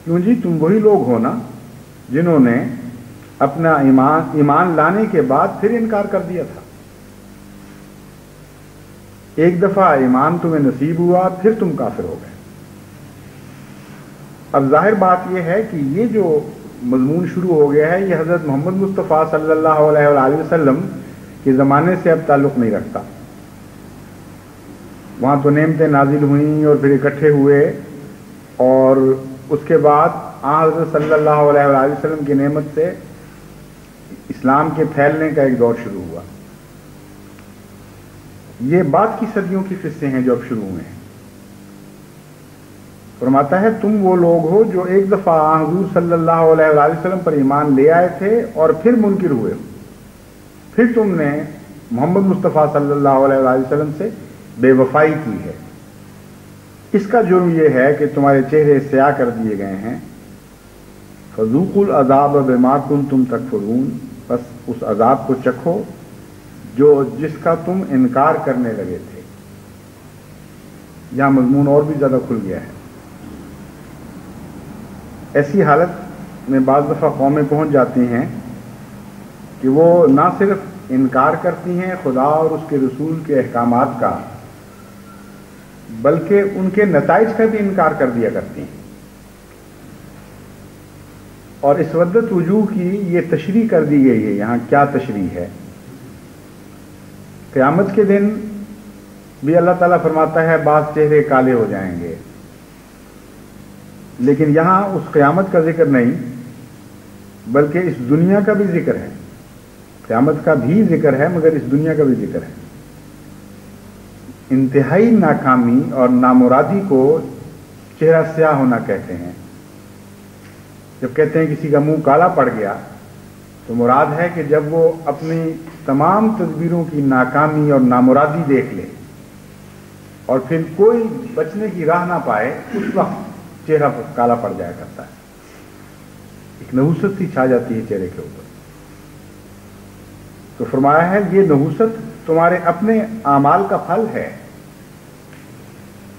کیوں جی تم وہی لوگ ہو نا جنہوں نے اپنا ایمان لانے کے بعد پھر انکار کر دیا تھا۔ ایک دفعہ ایمان تمہیں نصیب ہوا، پھر تم کافر ہو گئے۔ اب ظاہر بات یہ ہے کہ یہ جو مضمون شروع ہو گیا ہے یہ حضرت محمد مصطفیٰ صلی اللہ علیہ وآلہ وسلم کے زمانے سے اب تعلق نہیں رکھتا. وہاں تو نعمتیں نازل ہوئیں اور پھر اکٹھے ہوئے، اور اس کے بعد حضرت صلی اللہ علیہ وآلہ وسلم کی نعمت سے اسلام کے پھیلنے کا ایک دور شروع ہوا. یہ بعد کی صدیوں کی قصے ہیں جو اب شروع ہوئے ہیں. فرماتا ہے تم وہ لوگ ہو جو ایک دفعہ حضور صلی اللہ علیہ وآلہ وسلم پر ایمان لے آئے تھے اور پھر منکر ہوئے، پھر تم نے محمد مصطفیٰ صلی اللہ علیہ وآلہ وسلم سے بے وفائی کی ہے. اس کا جرم یہ ہے کہ تمہارے چہرے سیاہ کر دیے گئے ہیں. فذوقوا العذاب بما کنتم تکفرون، بس اس عذاب کو چکھو جس کا تم انکار کرنے لگے تھے. یہاں مضمون اور بھی زیادہ کھل گیا ہے. ایسی حالت میں بعض دفعہ قومیں پہنچ جاتی ہیں کہ وہ نہ صرف انکار کرتی ہیں خدا اور اس کے رسول کے احکامات کا، بلکہ ان کے نتائج کا بھی انکار کر دیا کرتی ہیں. اور اس ودت وجوہ کی یہ تشریح کر دی گئی ہے. یہاں کیا تشریح ہے؟ قیامت کے دن بھی اللہ تعالیٰ فرماتا ہے بعض چہرے کالے ہو جائیں گے، لیکن یہاں اس قیامت کا ذکر نہیں بلکہ اس دنیا کا بھی ذکر ہے. قیامت کا بھی ذکر ہے مگر اس دنیا کا بھی ذکر ہے. انتہائی ناکامی اور نامرادی کو چہرہ سیاہ ہونا کہتے ہیں. جب کہتے ہیں کسی کا منہ کالا پڑ گیا تو مراد ہے کہ جب وہ اپنی تمام تدبیروں کی ناکامی اور نامرادی دیکھ لے اور پھر کوئی بچنے کی راہ نہ پائے، اس وقت چہرہ کالا پڑ جایا کرتا ہے. ایک نحوست سی چھا جاتی ہے چہرے کے اوپر. تو فرمایا ہے یہ نحوست تمہارے اپنے اعمال کا پھل ہے.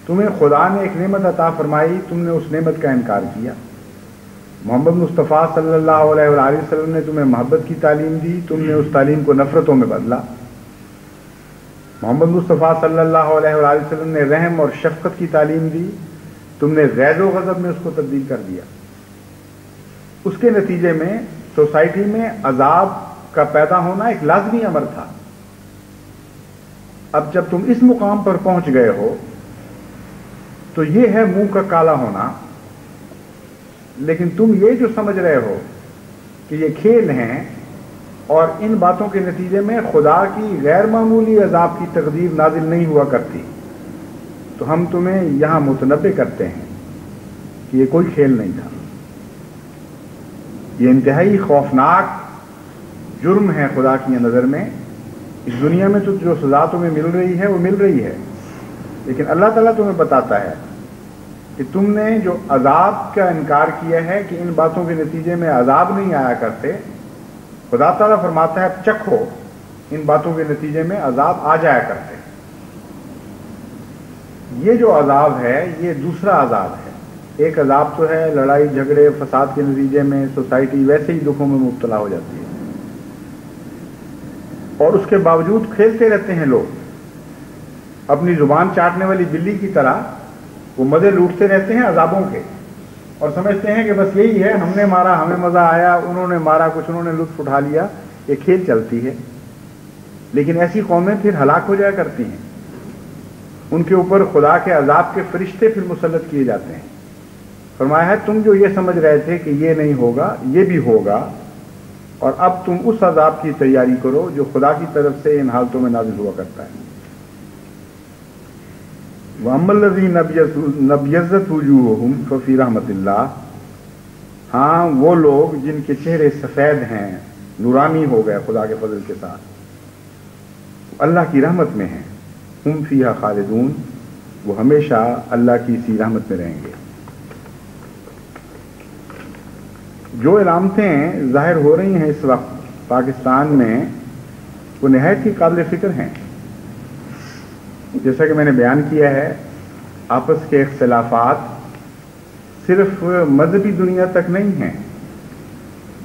تمہیں خدا نے ایک نعمت عطا فرمائی، تم نے اس نعمت کا انکار کیا. محمد مصطفیٰ صلی اللہ علیہ وآلہ وسلم نے تمہیں محبت کی تعلیم دی، تم نے اس تعلیم کو نفرتوں میں بدلا. محمد مصطفیٰ صلی اللہ علیہ وآلہ وسلم نے رحم اور شفقت کی تعلیم دی، تم نے غیظ و غضب میں اس کو تبدیل کر دیا. اس کے نتیجے میں سوسائٹی میں عذاب کا پیدا ہونا ایک لازمی امر تھا. اب جب تم اس مقام پر پہنچ گئے ہو تو یہ ہے منہ کا کالا ہونا، لیکن تم یہ جو سمجھ رہے ہو کہ یہ کھیل ہیں اور ان باتوں کے نتیجے میں خدا کی غیر معمولی عذاب کی تقدیر نازل نہیں ہوا کرتی، تو ہم تمہیں یہاں متنبع کرتے ہیں کہ یہ کوئی کھیل نہیں تھا. یہ انتہائی خوفناک جرم ہے خدا کی نظر میں. اس دنیا میں تو جو سزا تمہیں مل رہی ہے وہ مل رہی ہے، لیکن اللہ تعالیٰ تمہیں بتاتا ہے کہ تم نے جو عذاب کا انکار کیا ہے کہ ان باتوں کے نتیجے میں عذاب نہیں آیا کرتے، خدا تعالیٰ فرماتا ہے اب چکھو ان باتوں کے نتیجے میں عذاب آ جایا کرتے. یہ جو عذاب ہے یہ دوسرا عذاب ہے. ایک عذاب تو ہے لڑائی جھگڑے فساد کے نتیجے میں سوسائٹی ویسے ہی دکھوں میں مبتلا ہو جاتی ہے اور اس کے باوجود کھیلتے رہتے ہیں لوگ. اپنی زبان چاٹنے والی بلی کی طرح وہ مزے لوٹتے رہتے ہیں عذابوں کے اور سمجھتے ہیں کہ بس یہی ہے، ہم نے مارا ہمیں مزہ آیا، انہوں نے مارا کچھ انہوں نے لطف اٹھا لیا. یہ کھیل چلتی ہے. لیکن ایسی قومیں پھر ہلاک ہو جایا کرتی ہیں. ان کے اوپر خدا کے عذاب کے فرشتے پھر مسلط کیے جاتے ہیں. فرمایا ہے تم جو یہ سمجھ رہے تھے کہ یہ نہیں ہوگا یہ بھی ہوگا، اور اب تم اس عذاب کی تیاری کرو جو خدا کی طرف سے ان حالتوں میں نازل ہوا کرتا ہے. وَأَمَّا الَّذِينَ ابْيَضَّتْ وُجُوهُهُمْ فَفِي رَحْمَةِ اللَّهِ، ہاں وہ لوگ جن کے چہرے سفید ہیں، نورانی ہو گئے خدا کے فضل کے ساتھ، اللہ کی رحمت میں ہیں. ہم فیہا خالدون، وہ ہمیشہ اللہ کی اسی رحمت میں رہیں گے. جو علامتیں ظاہر ہو رہی ہیں اس وقت پاکستان میں وہ نہایت ہی قابل فکر ہیں. جیسا کہ میں نے بیان کیا ہے، آپس کے اختلافات صرف مذہبی دنیا تک نہیں ہیں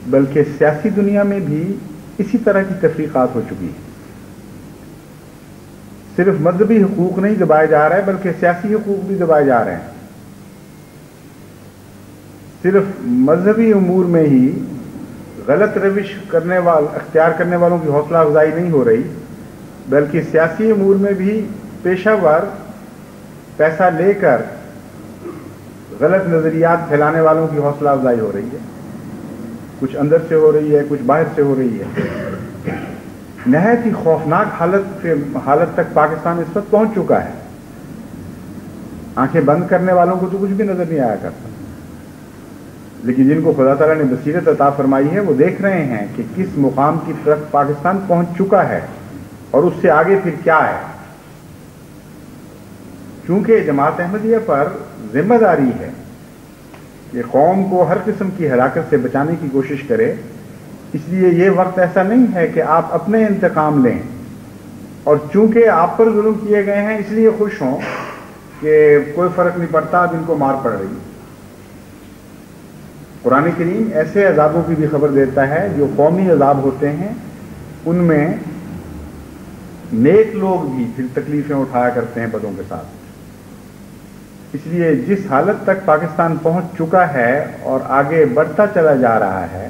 بلکہ سیاسی دنیا میں بھی اسی طرح کی تفریقات ہو چکی ہیں. صرف مذہبی حقوق نہیں دبائے جا رہے بلکہ سیاسی حقوق بھی دبائے جا رہے ہیں. صرف مذہبی امور میں ہی غلط روش اختیار کرنے والوں کی حوصلہ افزائی نہیں ہو رہی، بلکہ سیاسی امور میں بھی پیشہ ور پیسہ لے کر غلط نظریات پھیلانے والوں کی حوصلہ افزائی ہو رہی ہے۔ کچھ اندر سے ہو رہی ہے، کچھ باہر سے ہو رہی ہے۔ نہایت ہی خوفناک حالت تک پاکستان اس وقت پہنچ چکا ہے۔ آنکھیں بند کرنے والوں کو تو کچھ بھی نظر نہیں آیا کرتا، لیکن جن کو خدا تعالیٰ نے بصیرت عطا فرمائی ہے وہ دیکھ رہے ہیں کہ کس مقام کی طرف پاکستان پہنچ چکا ہے اور اس سے آگے پھر کیا ہے۔ چونکہ جماعت احمدیہ پر ذمہ داری ہے کہ قوم کو ہر قسم کی ہلاکت سے بچانے کی کوشش کرے، اس لیے یہ وقت ایسا نہیں ہے کہ آپ اپنے انتقام لیں اور چونکہ آپ پر ظلم کیے گئے ہیں اس لیے خوش ہوں کہ کوئی فرق نہیں پڑتا، اب ان کو مار پڑ رہی ہے۔ قرآن کریم ایسے عذابوں کی بھی خبر دیتا ہے جو قومی عذاب ہوتے ہیں، ان میں نیک لوگ بھی پھر تکلیفیں اٹھایا کرتے ہیں بدوں کے ساتھ۔ اس لیے جس حالت تک پاکستان پہنچ چکا ہے اور آگے بڑھتا چلا جا رہا ہے،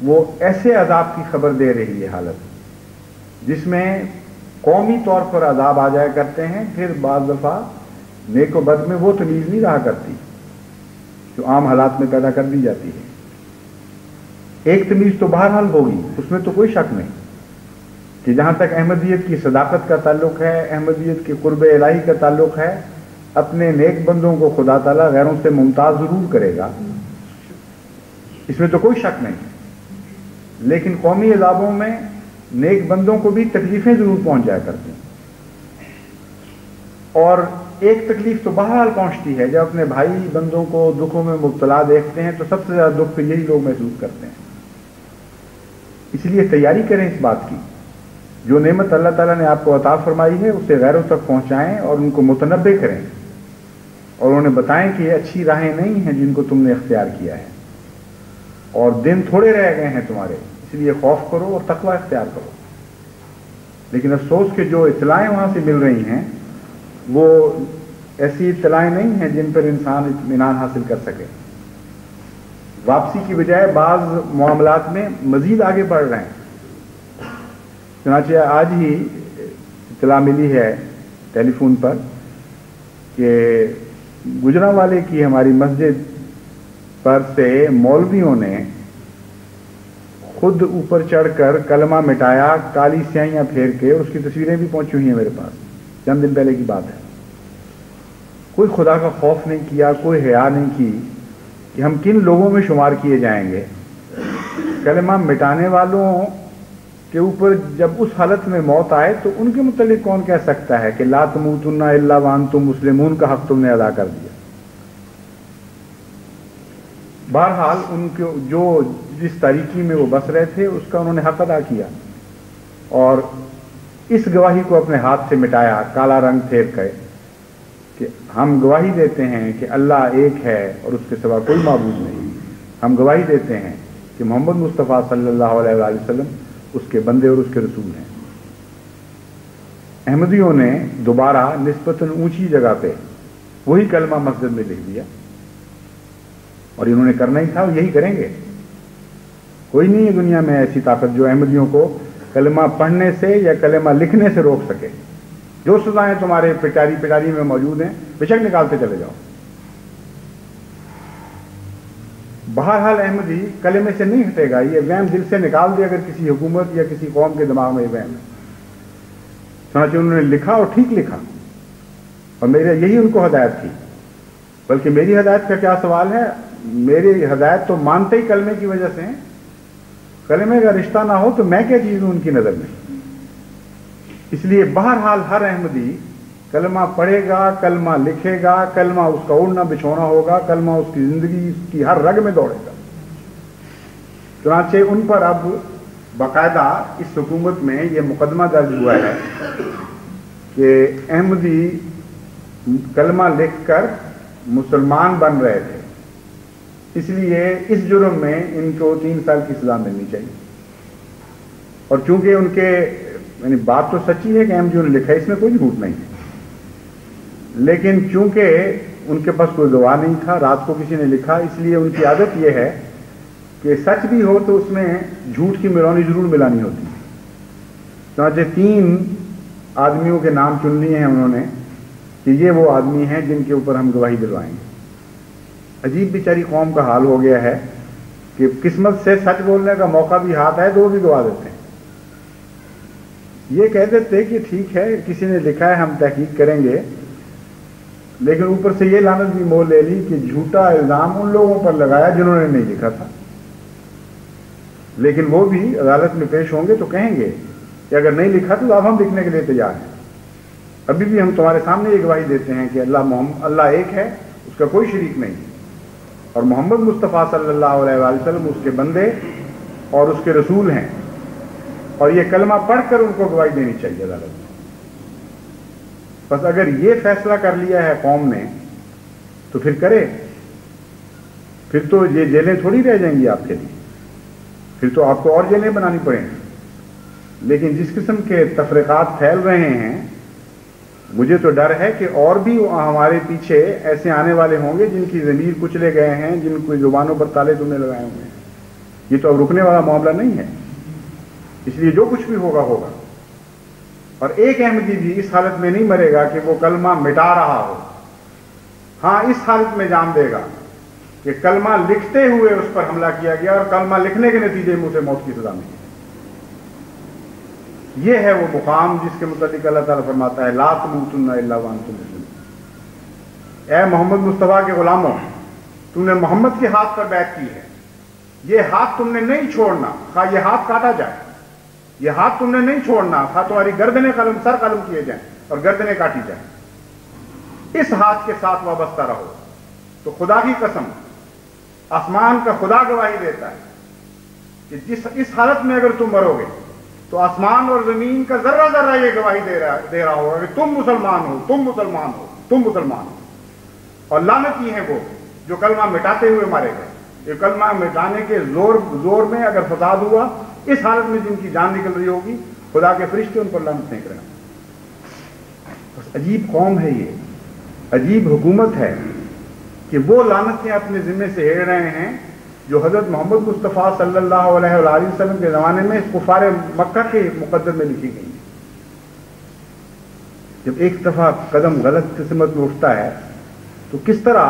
وہ ایسے عذاب کی خبر دے رہی ہے حالت، جس میں قومی طور پر عذاب آ جایا کرتے ہیں، پھر بعض دفعہ نیک و بد میں وہ تمیز نہیں رہا کرتی جو عام حالات میں پیدا کر دی جاتی ہے۔ ایک تمیز تو بہرحال ہوگی، اس میں تو کوئی شک نہیں کہ جہاں تک احمدیت کی صداقت کا تعلق ہے، احمدیت کے قرب الہی کا تعلق ہے، اپنے نیک بندوں کو خدا تعالیٰ غیروں سے ممتاز ضرور کرے گا، اس میں تو کوئی شک نہیں، لیکن قومی عذابوں میں نیک بندوں کو بھی تکلیفیں ضرور پہنچ جایا کرتی ہیں۔ اور ایک تکلیف تو بہرحال پہنچتی ہے، جب اپنے بھائی بندوں کو دکھوں میں مبتلا دیکھتے ہیں تو سب سے زیادہ دکھ تو یہی لوگ محسوس کرتے ہیں۔ اس لیے تیاری کریں اس بات کی، جو نعمت اللہ تعالیٰ نے آپ کو عطا فرمائی ہے اسے غیروں تک پہنچائیں اور ان کو متنبع کریں اور انہیں بتائیں کہ یہ اچھی راہیں نہیں ہیں جن کو تم نے اختیار کیا ہے، اور دن تھوڑے رہ گئے ہیں تمہارے، اس لیے خوف کرو اور تقوی اختیار کرو۔ لیکن افسوس کہ جو اطلاعیں وہاں سے مل رہی ہیں وہ ایسی اطلاعیں نہیں ہیں جن پر انسان اطمینان حاصل کر سکے۔ واپسی کی بجائے بعض معاملات میں مزید آگے بڑھ رہے ہیں۔ چنانچہ آج ہی اطلاع ملی ہے ٹیلی فون پر کہ گجرانوالے کی ہماری مسجد پر سے مولویوں نے خود اوپر چڑھ کر کلمہ مٹایا، کالی سیاہیاں پھیر کے، اور اس کی تصویریں بھی پہنچی ہوئی ہیں میرے پاس، چند دن پہلے کی بات ہے۔ کوئی خدا کا خوف نہیں کیا، کوئی حیا نہیں کی کہ ہم کن لوگوں میں شمار کیے جائیں گے۔ کلمہ مٹانے والوں کے اوپر جب اس حالت میں موت آئے تو ان کے متعلق کون کہہ سکتا ہے کہ لا تموتن الا وانتم مسلمون کا حق تم نے ادا کر دیا۔ بہرحال ان کو جو جس تاریکی میں وہ بس رہے تھے اس کا انہوں نے حق ادا کیا، اور اس گواہی کو اپنے ہاتھ سے مٹایا کالا رنگ پھیر کر کہ ہم گواہی دیتے ہیں کہ اللہ ایک ہے اور اس کے سوا کوئی معبود نہیں، ہم گواہی دیتے ہیں کہ محمد مصطفیٰ صلی اللہ علیہ وآلہ وسلم اس کے بندے اور اس کے رسول ہیں۔ احمدیوں نے دوبارہ نسبتاً اونچی جگہ پہ وہی کلمہ مسجد میں لکھ دیا، اور انہوں نے کرنا ہی تھا اور یہی کریں گے۔ کوئی نہیں ہے دنیا میں ایسی طاقت جو احمدیوں کو کلمہ پڑھنے سے یا کلمہ لکھنے سے روک سکے۔ جو سزائیں تمہارے پٹاری میں موجود ہیں بے شک نکالتے چلے جاؤ۔ بہرحال احمدی کلمے سے نہیں ہٹے گا، یہ وہم دل سے نکال دے اگر کسی حکومت یا کسی قوم کے دماغ میں یہ وہم ہے۔ چنانچہ انہوں نے لکھا اور ٹھیک لکھا، اور میرے یہی ان کو ہدایت تھی۔ بلکہ میری ہدایت کا کیا سوال ہے، میری ہدایت تو مانتے ہی کلمے کی وجہ سے ہیں۔ کلمے کا رشتہ نہ ہو تو میں کیا چیز ہوں ان کی نظر میں۔ اس لیے بہرحال ہر احمدی کلمہ پڑھے گا، کلمہ لکھے گا، کلمہ اس کا اڑنا بچھونا ہوگا، کلمہ اس کی زندگی اس کی ہر رگ میں دوڑے گا۔ چنانچہ ان پر اب باقاعدہ اس حکومت میں یہ مقدمہ درج ہوا ہے کہ احمدی کلمہ لکھ کر مسلمان بن رہے تھے، اس لیے اس جرم میں ان کو 3 سال کی سزا ملنی چاہیے۔ اور چونکہ ان کے یعنی بات تو سچی ہے کہ احمدیوں نے لکھا ہے، اس میں کوئی جھوٹ نہیں ہے، لیکن چونکہ ان کے پاس کوئی گواہ نہیں تھا، رات کو کسی نے لکھا، اس لیے ان کی عادت یہ ہے کہ سچ بھی ہو تو اس میں جھوٹ کی ملونی ضرور ملانی ہوتی ہے۔ چنانچہ 3 آدمیوں کے نام چن لیے ہیں انہوں نے کہ یہ وہ آدمی ہیں جن کے اوپر ہم گواہی دلوائیں گے۔ عجیب بیچاری قوم کا حال ہو گیا ہے کہ قسمت سے سچ بولنے کا موقع بھی ہاتھ آئے تو وہ بھی گوا دیتے ہیں۔ یہ کہہ دیتے کہ ٹھیک ہے کسی نے لکھا ہے ہم تحقیق کریں گے، لیکن اوپر سے یہ لعنت بھی مول لے لی کہ جھوٹا الزام ان لوگوں پر لگایا جنہوں نے نہیں لکھا تھا۔ لیکن وہ بھی عدالت میں پیش ہوں گے تو کہیں گے کہ اگر نہیں لکھا تو اب ہم لکھنے کے لیے تیار ہیں۔ ابھی بھی ہم تمہارے سامنے یہ گواہی دیتے ہیں کہ اللہ ایک ہے، اس کا کوئی شریک نہیں، اور محمد مصطفیٰ صلی اللہ علیہ وآلہ وسلم اس کے بندے اور اس کے رسول ہیں، اور یہ کلمہ پڑھ کر ان کو گواہی دینی چاہیے عدالت میں۔ بس اگر یہ فیصلہ کر لیا ہے قوم نے تو پھر کرے، پھر تو یہ جیلیں تھوڑی رہ جائیں گی آپ کے لیے، پھر تو آپ کو اور جیلیں بنانی پڑیں گی۔ لیکن جس قسم کے تفریقات پھیل رہے ہیں، مجھے تو ڈر ہے کہ اور بھی ہمارے پیچھے ایسے آنے والے ہوں گے جن کی ضمیر کچلے گئے ہیں، جن کی زبانوں پر تالے تم نے لگائے ہوئے ہیں۔ یہ تو اب رکنے والا معاملہ نہیں ہے، اس لیے جو کچھ بھی ہوگا ہوگا۔ اور ایک احمدی بھی اس حالت میں نہیں مرے گا کہ وہ کلمہ مٹا رہا ہو، ہاں اس حالت میں جان دے گا کہ کلمہ لکھتے ہوئے اس پر حملہ کیا گیا اور کلمہ لکھنے کے نتیجے میں اسے موت کی سزا ملی۔ یہ ہے وہ مقام جس کے متعلق اللہ تعالیٰ فرماتا ہے لا تموتن الا وانتم مسلمون۔ اے محمد مصطفیٰ کے غلاموں، تم نے محمد کے ہاتھ پر بیعت کی ہے، یہ ہاتھ تم نے نہیں چھوڑنا، خواہ یہ ہاتھ کاٹا جائے، یہ ہاتھ تم نے نہیں چھوڑنا، خواہ تمہاری گردنیں قلم سر قلم کیے جائیں اور گردنیں کاٹی جائیں، اس ہاتھ کے ساتھ وابستہ رہو۔ تو خدا کی قسم، آسمان کا خدا گواہی دیتا ہے کہ اس حالت میں اگر تم مرو گے تو آسمان اور زمین کا ذرہ ذرہ یہ گواہی دے رہا ہوگا کہ تم مسلمان ہو، تم مسلمان ہو، تم مسلمان ہو۔ اور لعنتی ہیں وہ جو کلمہ مٹاتے ہوئے مارے گئے۔ یہ کلمہ مٹانے کے زور میں اگر فساد ہوا، اس حالت میں جن کی جان نکل رہی ہوگی، خدا کے فرشتے ان پر لعنت پھینک رہے ہیں۔ بس عجیب قوم ہے یہ، عجیب حکومت ہے کہ وہ لعنتیں اپنے ذمے سے ہیر رہے ہیں جو حضرت محمد مصطفیٰ صلی اللہ علیہ وآلہ وسلم کے زمانے میں کفار مکہ کے مقدر میں لکھی گئی۔ جب ایک دفعہ قدم غلط قسمت میں اٹھتا ہے تو کس طرح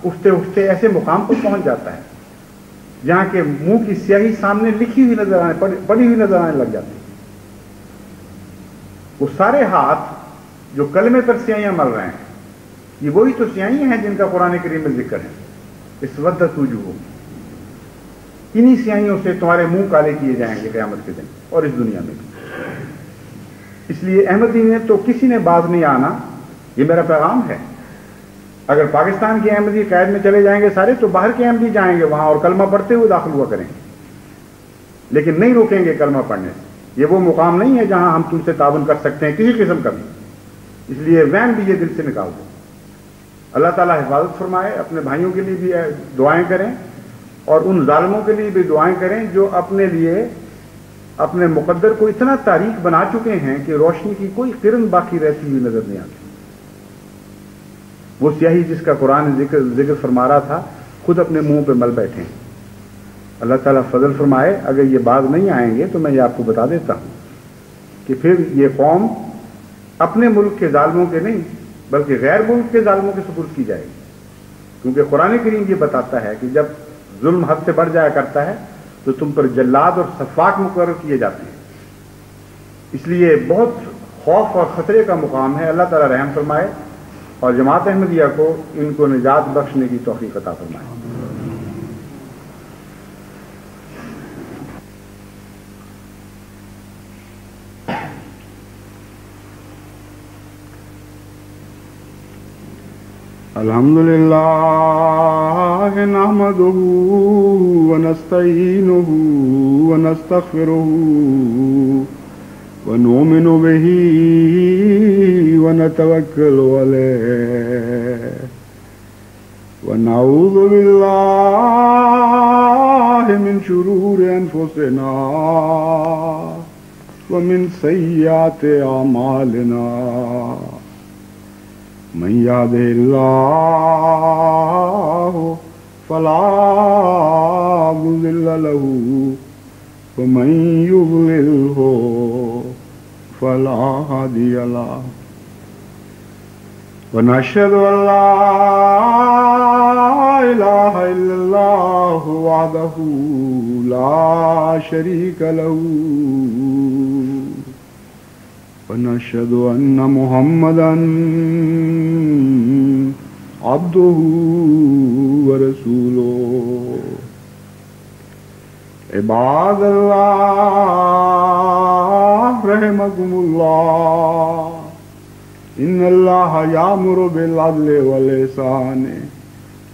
اٹھتے اٹھتے ایسے مقام پر پہنچ جاتا ہے جہاں کے منہ کی سیاہی سامنے لکھی ہوئی نظر آنے، پڑی ہوئی نظر آنے لگ جاتی ہے۔ وہ سارے ہاتھ جو کلمے پر سیاہیاں مل رہے ہیں، یہ وہی تو سیاہیاں ہیں جن کا قرآن کریم میں ذکر ہے، اسودت وجوہ، انہی سیاہیوں سے تمہارے منہ کالے کیے جائیں گے قیامت کے دن اور اس دنیا میں بھی۔ اس لیے احمدی نے تو کسی نے باز نہیں آنا، یہ میرا پیغام ہے۔ اگر پاکستان کے احمدی قید میں چلے جائیں گے سارے تو باہر کے احمدی جائیں گے وہاں اور کلمہ پڑھتے ہوئے داخل ہوا کریں گے، لیکن نہیں روکیں گے کلمہ پڑھنے سے۔ یہ وہ مقام نہیں ہے جہاں ہم تم سے تعاون کر سکتے ہیں کسی قسم کا بھی، اس لیے وہم بھی یہ دل سے نکال دو۔ اللہ تعالیٰ حفاظت فرمائے، اپنے بھائیوں کے لیے بھی دعائیں کریں اور ان ظالموں کے لیے بھی دعائیں کریں جو اپنے لیے اپنے مقدر کو اتنا تاریک بنا چکے ہیں کہ روشنی کی کوئی کرن باقی رہتی ہوئی نظر نہیں آتی۔ وہ سیاہی جس کا قرآن ذکر فرما رہا تھا خود اپنے منہ پہ مل بیٹھے ہیں۔ اللہ تعالیٰ فضل فرمائے، اگر یہ باز نہیں آئیں گے تو میں یہ آپ کو بتا دیتا ہوں کہ پھر یہ قوم اپنے ملک کے ظالموں کے نہیں بلکہ غیر ملک کے ظالموں کے سپرد کی جائے گی، کیونکہ قرآن کریم یہ بتاتا ہے کہ جب ظلم حد سے بڑھ جایا کرتا ہے تو تم پر جلاد اور سفاک مقرر کیے جاتے ہیں۔ اس لیے بہت خوف اور خطرے کا مقام ہے۔ اللہ تعالیٰ رحم فرمائے اور جماعت احمدیہ کو ان کو نجات بخشنے کی توفیق عطا فرمائے۔ الحمدللہ نحمدہ ونستعینہ ونستغفرہ ونؤمن بہ ونتوکل علیہ ونعوذ باللہ من شرور انفسنا ومن سیئات اعمالنا من يهده الله فلا مضل له ومن يضلله فلا هادي له ونشهد أن لا إله إلا الله وحده لا شريك له ونشهد أن محمدا عبده ورسوله عباد الله رحمكم الله إن الله يأمر بالعدل والإحسان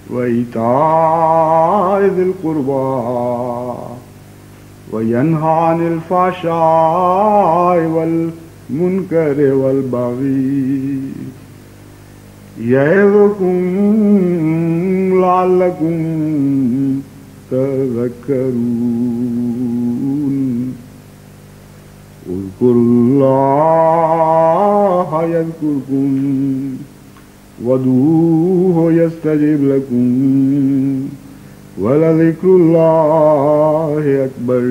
وإيتاء ذي القربى وينهى عن الفحشاء والمنكر والبغي يعظكم لعلكم تذكرون اذكروا الله يذكركم وادعوه يستجب لكم ولذكر الله أكبر